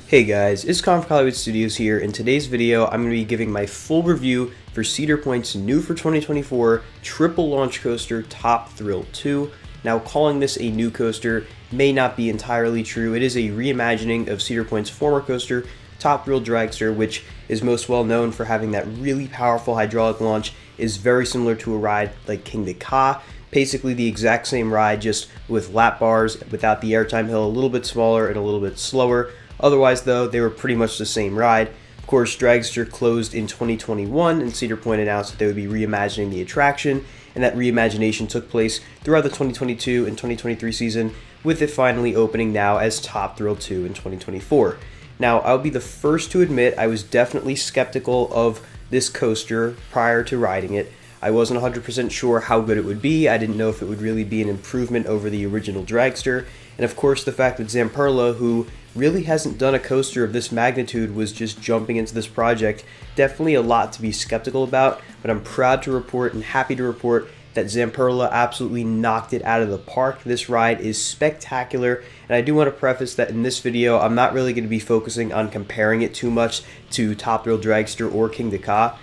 Hey guys, it's Con from Hollywood Studios here. In today's video, I'm going to be giving my full review for Cedar Point's new for 2024 triple launch coaster Top Thrill 2. Now, calling this a new coaster may not be entirely true. It is a reimagining of Cedar Point's former coaster, Top Thrill Dragster, which is most well known for having that really powerful hydraulic launch. Is very similar to a ride like King Ka. Basically the exact same ride, just with lap bars, without the airtime hill, a little bit smaller and a little bit slower. Otherwise, though, they were pretty much the same ride. Of course, Dragster closed in 2021, and Cedar Point announced that they would be reimagining the attraction, and that reimagination took place throughout the 2022 and 2023 season, with it finally opening now as Top Thrill 2 in 2024. Now, I'll be the first to admit I was definitely skeptical of this coaster prior to riding it. I wasn't 100% sure how good it would be. I didn't know if it would really be an improvement over the original Dragster. And of course, the fact that Zamperla, who really hasn't done a coaster of this magnitude, was just jumping into this project, definitely a lot to be skeptical about. But I'm proud to report and happy to report that Zamperla absolutely knocked it out of the park. This ride is spectacular, and I do want to preface that in this video, I'm not really going to be focusing on comparing it too much to Top Thrill Dragster or King Ka.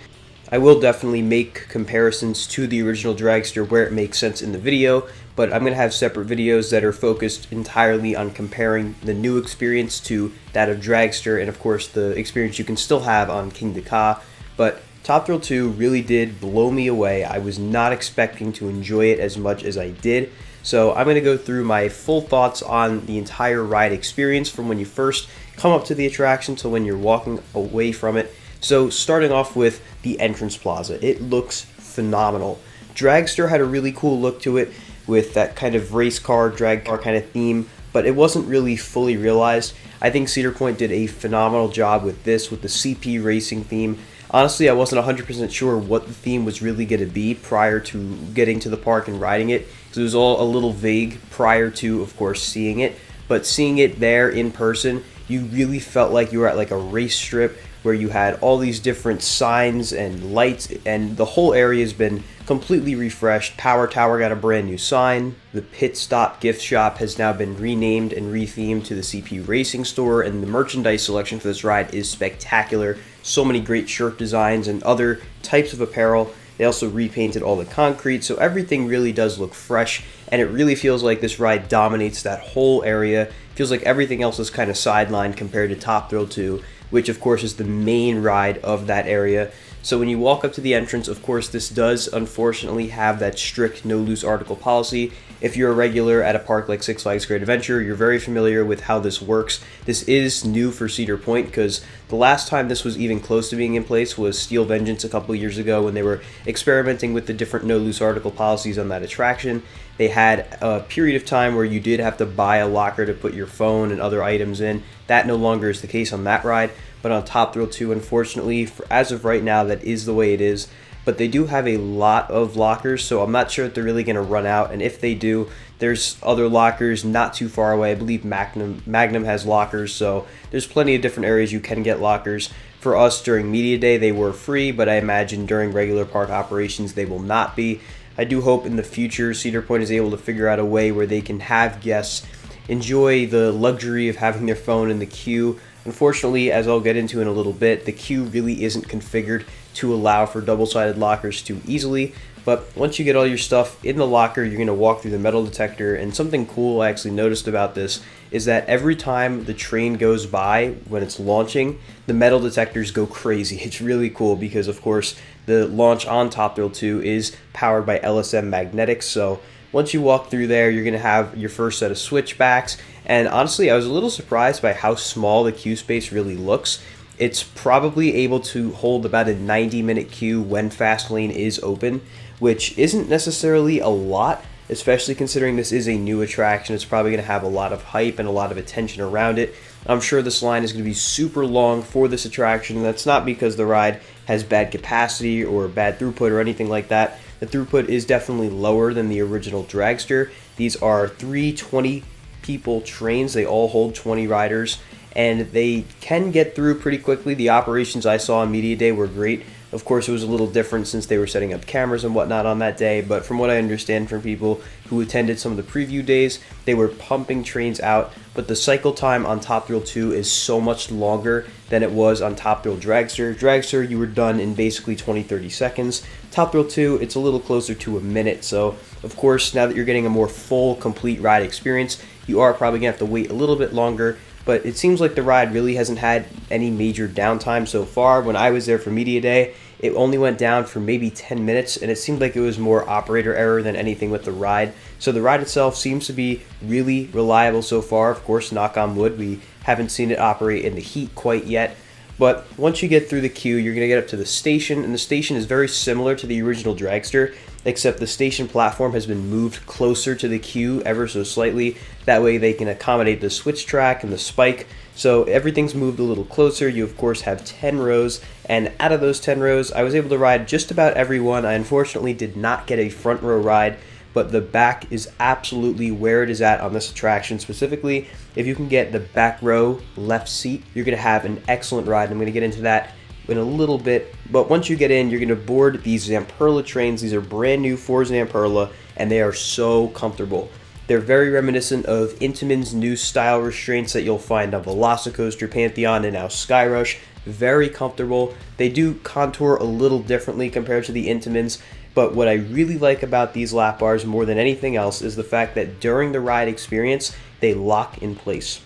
I will definitely make comparisons to the original Dragster where it makes sense in the video, but I'm going to have separate videos that are focused entirely on comparing the new experience to that of Dragster, and of course the experience you can still have on King Ka. But Top Thrill 2 really did blow me away. I was not expecting to enjoy it as much as I did. So I'm going to go through my full thoughts on the entire ride experience from when you first come up to the attraction to when you're walking away from it. So starting off with the entrance plaza, it looks phenomenal. Dragster had a really cool look to it with that kind of race car, drag car kind of theme, but it wasn't really fully realized. I think Cedar Point did a phenomenal job with this, with the CP racing theme. Honestly, I wasn't 100% sure what the theme was really going to be prior to getting to the park and riding it, because it was all a little vague prior to, of course, seeing it. But seeing it there in person, you really felt like you were at like a race strip where you had all these different signs and lights, and the whole area has been completely refreshed. Power Tower got a brand new sign. The Pit Stop gift shop has now been renamed and rethemed to the CP Racing Store, and the merchandise selection for this ride is spectacular. So many great shirt designs and other types of apparel. They also repainted all the concrete, so everything really does look fresh, and it really feels like this ride dominates that whole area. It feels like everything else is kind of sidelined compared to Top Thrill 2, which of course is the main ride of that area. So when you walk up to the entrance, of course this does unfortunately have that strict no loose article policy. If you're a regular at a park like Six Flags Great Adventure, you're very familiar with how this works. This is new for Cedar Point because the last time this was even close to being in place was Steel Vengeance a couple of years ago when they were experimenting with the different no loose article policies on that attraction. They had a period of time where you did have to buy a locker to put your phone and other items in. That no longer is the case on that ride, but on Top Thrill 2, unfortunately, as of right now, that is the way it is. But they do have a lot of lockers, so I'm not sure if they're really going to run out, and if they do, there's other lockers not too far away. I believe Magnum has lockers, so there's plenty of different areas you can get lockers. For us, during Media Day, they were free, but I imagine during regular park operations, they will not be. I do hope in the future Cedar Point is able to figure out a way where they can have guests enjoy the luxury of having their phone in the queue. Unfortunately, as I'll get into in a little bit, the queue really isn't configured to allow for double-sided lockers too easily. But once you get all your stuff in the locker, you're going to walk through the metal detector, and something cool I actually noticed about this is that every time the train goes by when it's launching, the metal detectors go crazy. It's really cool because, of course, the launch on Top Thrill 2 is powered by LSM magnetics, so once you walk through there, you're going to have your first set of switchbacks, and honestly, I was a little surprised by how small the queue space really looks. It's probably able to hold about a 90-minute queue when Fast Lane is open, which isn't necessarily a lot, especially considering this is a new attraction. It's probably going to have a lot of hype and a lot of attention around it. I'm sure this line is going to be super long for this attraction, and that's not because the ride has bad capacity or bad throughput or anything like that. The throughput is definitely lower than the original Dragster. These are 3 20-people trains. They all hold 20 riders, and they can get through pretty quickly. The operations I saw on Media Day were great. Of course, it was a little different since they were setting up cameras and whatnot on that day, but from what I understand from people who attended some of the preview days, they were pumping trains out, but the cycle time on Top Thrill 2 is so much longer than it was on Top Thrill Dragster. Dragster, you were done in basically 20-30 seconds. Top Thrill 2, it's a little closer to a minute, so of course, now that you're getting a more full, complete ride experience, you are probably going to have to wait a little bit longer, but it seems like the ride really hasn't had any major downtime so far. When I was there for Media Day, it only went down for maybe 10 minutes, and it seemed like it was more operator error than anything with the ride. So the ride itself seems to be really reliable so far. Of course, knock on wood, we haven't seen it operate in the heat quite yet. But once you get through the queue, you're going to get up to the station, and the station is very similar to the original Dragster, except the station platform has been moved closer to the queue ever so slightly. That way they can accommodate the switch track and the spike. So everything's moved a little closer. You of course have 10 rows, and out of those 10 rows, I was able to ride just about every one. I unfortunately did not get a front row ride, but the back is absolutely where it is at on this attraction. Specifically, if you can get the back row left seat, you're going to have an excellent ride. I'm going to get into that in a little bit, but once you get in, you're going to board these Zamperla trains. These are brand new for Zamperla, and they are so comfortable. They're very reminiscent of Intamin's new style restraints that you'll find on Velocicoaster, Pantheon, and now Skyrush. Very comfortable. They do contour a little differently compared to the Intamins, but what I really like about these lap bars more than anything else is the fact that during the ride experience, they lock in place.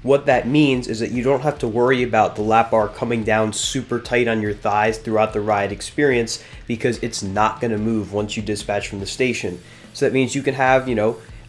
What that means is that you don't have to worry about the lap bar coming down super tight on your thighs throughout the ride experience, because it's not going to move once you dispatch from the station. So that means you can have,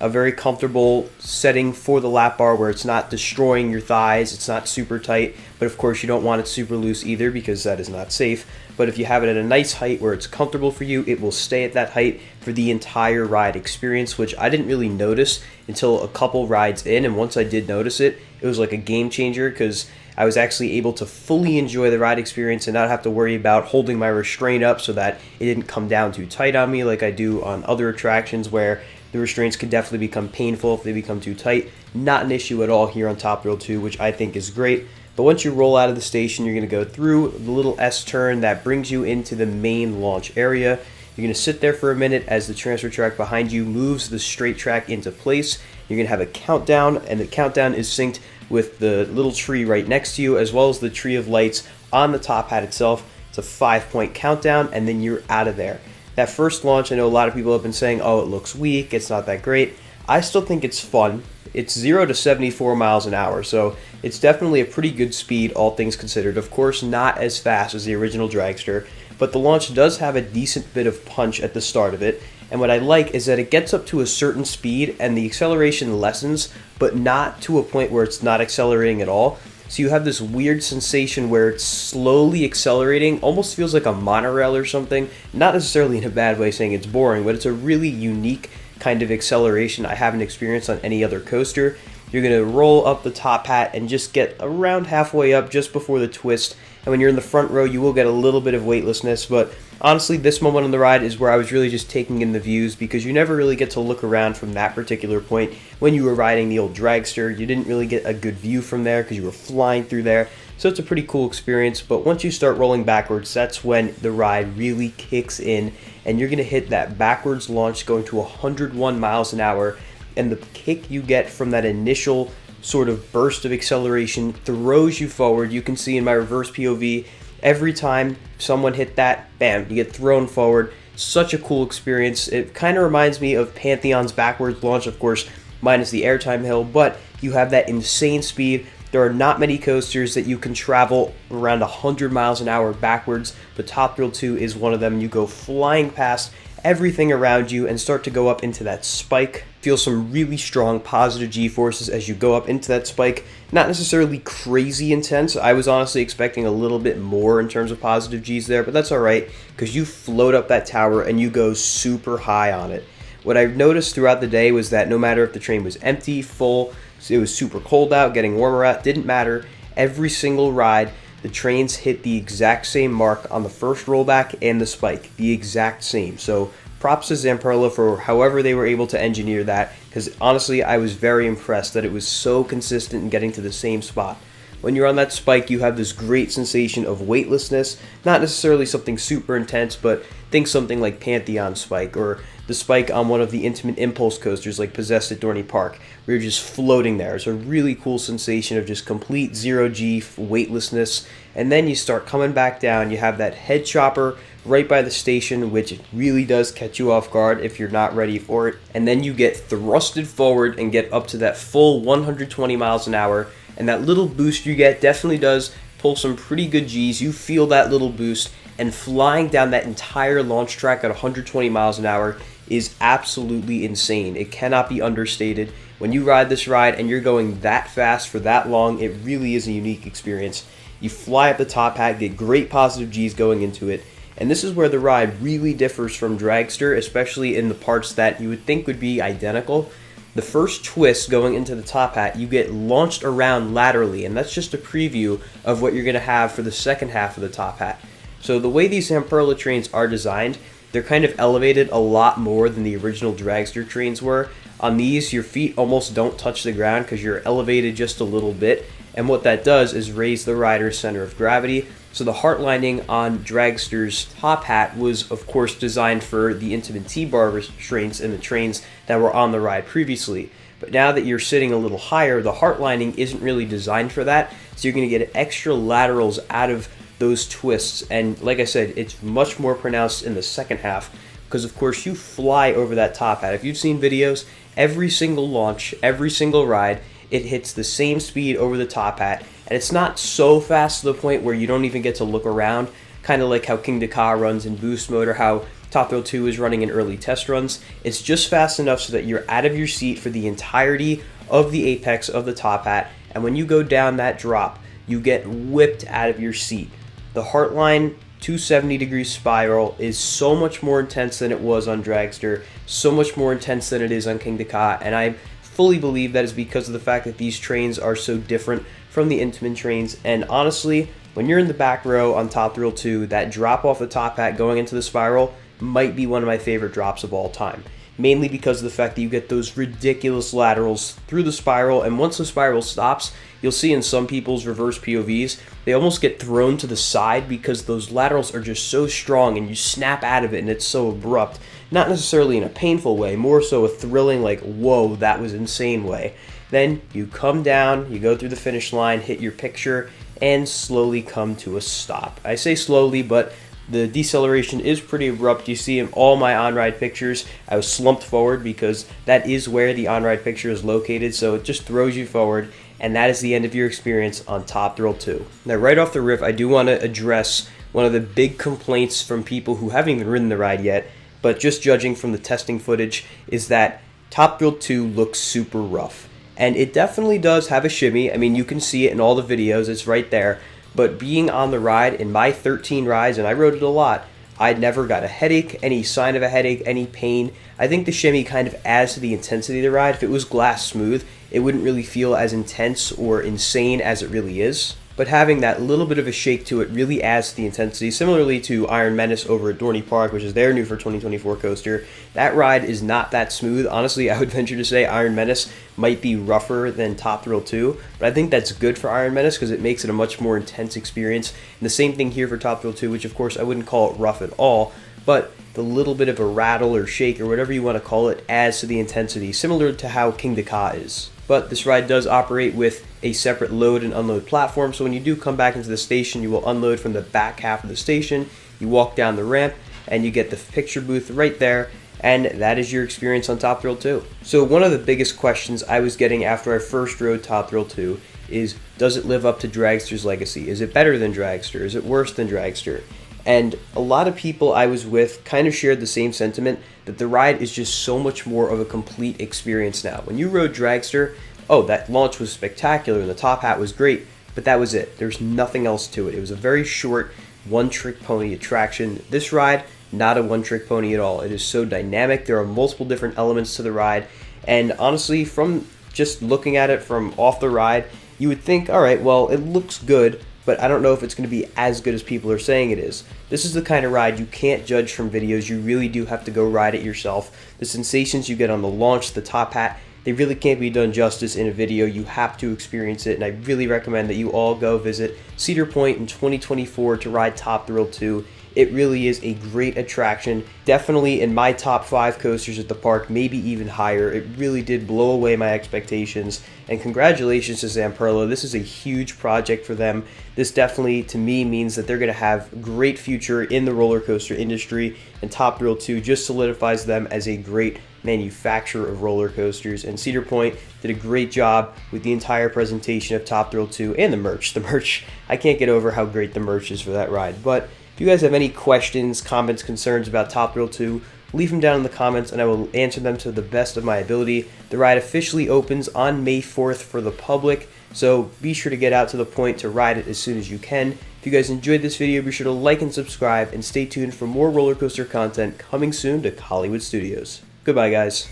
a very comfortable setting for the lap bar where it's not destroying your thighs, it's not super tight, but of course you don't want it super loose either because that is not safe. But if you have it at a nice height where it's comfortable for you, it will stay at that height for the entire ride experience, which I didn't really notice until a couple rides in, and once I did notice it, it was like a game changer because I was actually able to fully enjoy the ride experience and not have to worry about holding my restraint up so that it didn't come down too tight on me like I do on other attractions where the restraints could definitely become painful if they become too tight. Not an issue at all here on Top Thrill 2, which I think is great. But once you roll out of the station, you're going to go through the little S-turn that brings you into the main launch area. You're going to sit there for a minute as the transfer track behind you moves the straight track into place. You're going to have a countdown, and the countdown is synced with the little tree right next to you, as well as the tree of lights on the top hat itself. It's a 5-point countdown, and then you're out of there. That first launch, I know a lot of people have been saying, oh, it looks weak, it's not that great. I still think it's fun. It's 0 to 74 miles an hour, so it's definitely a pretty good speed, all things considered. Of course, not as fast as the original Dragster, but the launch does have a decent bit of punch at the start of it. And what I like is that it gets up to a certain speed and the acceleration lessens, but not to a point where it's not accelerating at all. So you have this weird sensation where it's slowly accelerating, almost feels like a monorail or something. Not necessarily in a bad way saying it's boring, but it's a really unique kind of acceleration I haven't experienced on any other coaster. You're going to roll up the top hat and just get around halfway up just before the twist. And when you're in the front row, you will get a little bit of weightlessness, but honestly, this moment on the ride is where I was really just taking in the views because you never really get to look around from that particular point. When you were riding the old Dragster, you didn't really get a good view from there because you were flying through there. So it's a pretty cool experience, but once you start rolling backwards, that's when the ride really kicks in, and you're going to hit that backwards launch going to 101 miles an hour, and the kick you get from that initial sort of burst of acceleration throws you forward. You can see in my reverse POV, every time someone hit that, bam, you get thrown forward. Such a cool experience. It kind of reminds me of Pantheon's backwards launch, of course, minus the airtime hill, but you have that insane speed. There are not many coasters that you can travel around 100 miles an hour backwards, but Top Thrill 2 is one of them. You go flying past everything around you and start to go up into that spike. Feel some really strong positive G-forces as you go up into that spike. Not necessarily crazy intense. I was honestly expecting a little bit more in terms of positive Gs there, but that's alright because you float up that tower and you go super high on it. What I've noticed throughout the day was that no matter if the train was empty, full, it was super cold out, getting warmer out, didn't matter. Every single ride, the trains hit the exact same mark on the first rollback and the spike, the exact same. So props to Zamperla for however they were able to engineer that, because honestly I was very impressed that it was so consistent in getting to the same spot. when you're on that spike, you have this great sensation of weightlessness, not necessarily something super intense, but think something like Pantheon spike or the spike on one of the Intimate Impulse coasters like Possessed at Dorney Park, where you're just floating there. It's a really cool sensation of just complete zero-G weightlessness. And then you start coming back down, you have that head chopper right by the station, which really does catch you off guard if you're not ready for it. And then you get thrusted forward and get up to that full 120 miles an hour. And that little boost you get definitely does pull some pretty good G's. You feel that little boost, and flying down that entire launch track at 120 miles an hour is absolutely insane. It cannot be understated. When you ride this ride and you're going that fast for that long, it really is a unique experience. You fly up the top hat, get great positive G's going into it, and this is where the ride really differs from Dragster, especially in the parts that you would think would be identical. The first twist going into the top hat, you get launched around laterally, and that's just a preview of what you're going to have for the second half of the top hat. So the way these Zamperla trains are designed, they're kind of elevated a lot more than the original Dragster trains were. On these, your feet almost don't touch the ground because you're elevated just a little bit, and what that does is raise the rider's center of gravity. So the heart lining on Dragster's top hat was of course designed for the Intimate T-bar restraints and the trains that were on the ride previously. But now that you're sitting a little higher, the heart lining isn't really designed for that, so you're going to get extra laterals out of those twists, and like I said, it's much more pronounced in the second half because of course you fly over that top hat. If you've seen videos, every single launch, every single ride, it hits the same speed over the top hat, and it's not so fast to the point where you don't even get to look around, kind of like how King Ka runs in boost mode or how Top Thrill 2 is running in early test runs. It's just fast enough so that you're out of your seat for the entirety of the apex of the top hat, and when you go down that drop, you get whipped out of your seat. The Heartline 270-degree spiral is so much more intense than it was on Dragster, so much more intense than it is on King Ka, and I fully believe that is because of the fact that these trains are so different from the Intamin trains. And honestly, when you're in the back row on Top Thrill 2, that drop off the top hat going into the spiral might be one of my favorite drops of all time. Mainly because of the fact that you get those ridiculous laterals through the spiral, and once the spiral stops, you'll see in some people's reverse POVs, they almost get thrown to the side because those laterals are just so strong and you snap out of it and it's so abrupt. Not necessarily in a painful way, more so a thrilling like, whoa, that was insane way. Then you come down, you go through the finish line, hit your picture, and slowly come to a stop. I say slowly, but the deceleration is pretty abrupt. You see in all my on-ride pictures, I was slumped forward because that is where the on-ride picture is located, so it just throws you forward, and that is the end of your experience on Top Thrill 2. Now, right off the riff, I do want to address one of the big complaints from people who haven't even ridden the ride yet, but just judging from the testing footage, is that Top Thrill 2 looks super rough. And it definitely does have a shimmy. I mean, you can see it in all the videos, it's right there. But being on the ride, in my 13 rides, and I rode it a lot, I never got a headache, any sign of a headache, any pain. I think the shimmy kind of adds to the intensity of the ride. If it was glass smooth, it wouldn't really feel as intense or insane as it really is. But having that little bit of a shake to it really adds to the intensity. Similarly to Iron Menace over at Dorney Park, which is their new for 2024 coaster. That ride is not that smooth. Honestly, I would venture to say Iron Menace might be rougher than Top Thrill 2, but I think that's good for Iron Menace because it makes it a much more intense experience. And the same thing here for Top Thrill 2, which of course I wouldn't call it rough at all, but the little bit of a rattle or shake or whatever you want to call it adds to the intensity, similar to how King Ka is. But this ride does operate with a separate load and unload platform, so when you do come back into the station, you will unload from the back half of the station, you walk down the ramp, and you get the picture booth right there, and that is your experience on Top Thrill 2. So one of the biggest questions I was getting after I first rode Top Thrill 2 is, does it live up to Dragster's legacy? Is it better than Dragster? Is it worse than Dragster? And a lot of people I was with kind of shared the same sentiment, that the ride is just so much more of a complete experience now. When you rode Dragster, oh, that launch was spectacular and the top hat was great, but that was it. There's nothing else to it. It was a very short one-trick pony attraction. This ride, not a one-trick pony at all. It is so dynamic. There are multiple different elements to the ride, and honestly, from just looking at it from off the ride, you would think, all right, well, it looks good, but I don't know if it's going to be as good as people are saying it is. This is the kind of ride you can't judge from videos. You really do have to go ride it yourself. The sensations you get on the launch, the top hat, they really can't be done justice in a video. You have to experience it, and I really recommend that you all go visit Cedar Point in 2024 to ride Top Thrill 2. It really is a great attraction, definitely in my top 5 coasters at the park, maybe even higher. It really did blow away my expectations, and congratulations to Zamperla. This is a huge project for them. This definitely, to me, means that they're going to have great future in the roller coaster industry, and Top Thrill 2 just solidifies them as a great manufacturer of roller coasters. And Cedar Point did a great job with the entire presentation of Top Thrill 2 and the merch. The merch, I can't get over how great the merch is for that ride. But if you guys have any questions, comments, concerns about Top Thrill 2, leave them down in the comments and I will answer them to the best of my ability. The ride officially opens on May 4th for the public, so be sure to get out to the point to ride it as soon as you can. If you guys enjoyed this video, be sure to like and subscribe, and stay tuned for more roller coaster content coming soon to Hollywood Studios. Goodbye, guys.